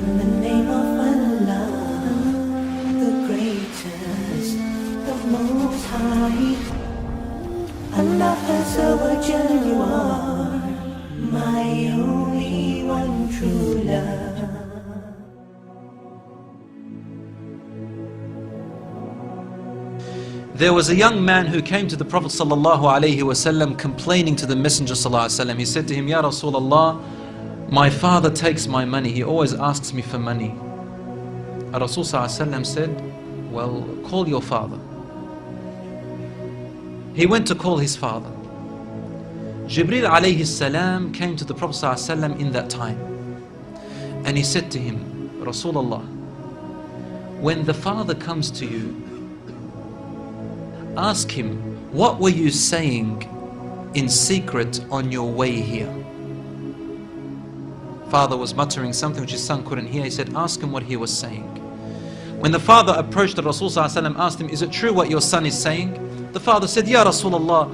In the name of Allah, the greatest, the most high. Allah Azza wa Jalla, you are my only one true love. There was a young man who came to the Prophet ﷺ complaining to the Messenger ﷺ. He said to him, Ya Rasulullah, my father takes my money. He always asks me for money. Rasul ﷺ said, well, call your father. He went to call his father. Jibreel alayhi salam came to the Prophet ﷺ in that time. And he said to him, Rasulullah, when the father comes to you, ask him, what were you saying in secret on your way here? Father was muttering something which his son couldn't hear. He said, ask him what he was saying. When the father approached the Rasul ﷺ, asked him, is it true what your son is saying? The father said, Ya Rasulullah,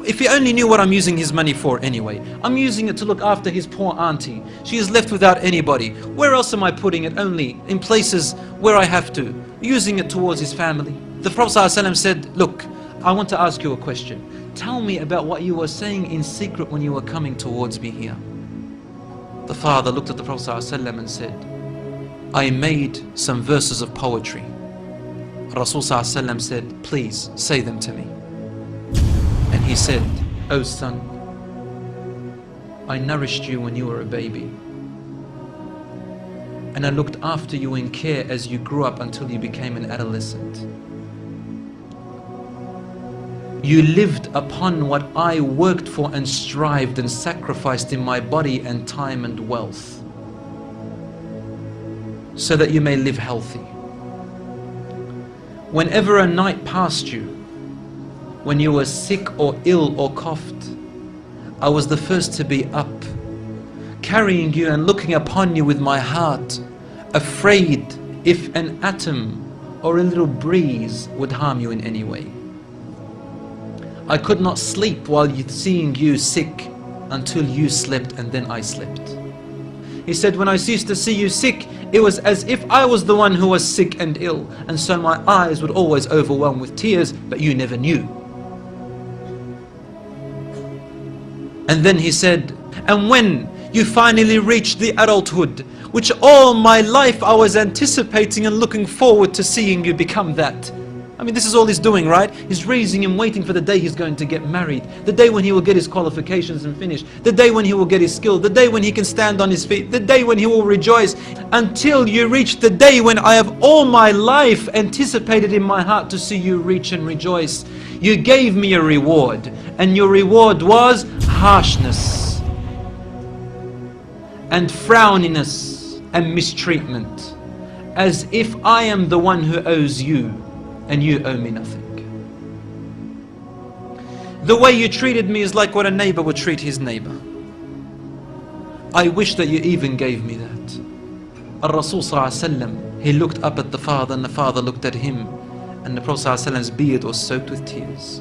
if he only knew what I'm using his money for anyway. I'm using it to look after his poor auntie. She is left without anybody. Where else am I putting it? Only in places where I have to. Using it towards his family. The Prophet ﷺ said, look, I want to ask you a question. Tell me about what you were saying in secret when you were coming towards me here. The father looked at the Prophet ﷺ and said, I made some verses of poetry. Rasul ﷺ said, please say them to me. And he said, oh son, I nourished you when you were a baby. And I looked after you in care as you grew up until you became an adolescent. You lived upon what I worked for and strived and sacrificed in my body and time and wealth, so that you may live healthy. Whenever a night passed you, when you were sick or ill or coughed, I was the first to be up, carrying you and looking upon you with my heart, afraid if an atom or a little breeze would harm you in any way. I could not sleep while seeing you sick until you slept, and then I slept. He said, when I used to see you sick, it was as if I was the one who was sick and ill, and so my eyes would always overwhelm with tears, but you never knew. And then he said, and when you finally reached the adulthood, which all my life I was anticipating and looking forward to seeing you become that. I mean, this is all he's doing, right? He's raising him, waiting for the day he's going to get married, the day when he will get his qualifications and finish, the day when he will get his skill, the day when he can stand on his feet, the day when he will rejoice, until you reach the day when I have all my life anticipated in my heart to see you reach and rejoice. You gave me a reward, and your reward was harshness and frowniness and mistreatment, as if I am the one who owes you and you owe me nothing. The way you treated me is like what a neighbor would treat his neighbor. I wish that you even gave me that. Rasul ﷺ, he looked up at the father, and the father looked at him, and the Prophet ﷺ's beard was soaked with tears.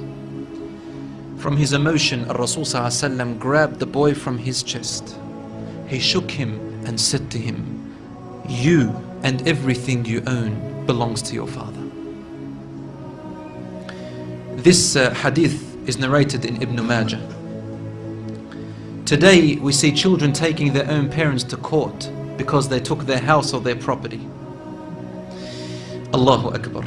From his emotion, Rasul ﷺ grabbed the boy from his chest. He shook him and said to him, you and everything you own belongs to your father. This hadith is narrated in Ibn Majah. Today we see children taking their own parents to court because they took their house or their property. Allahu Akbar.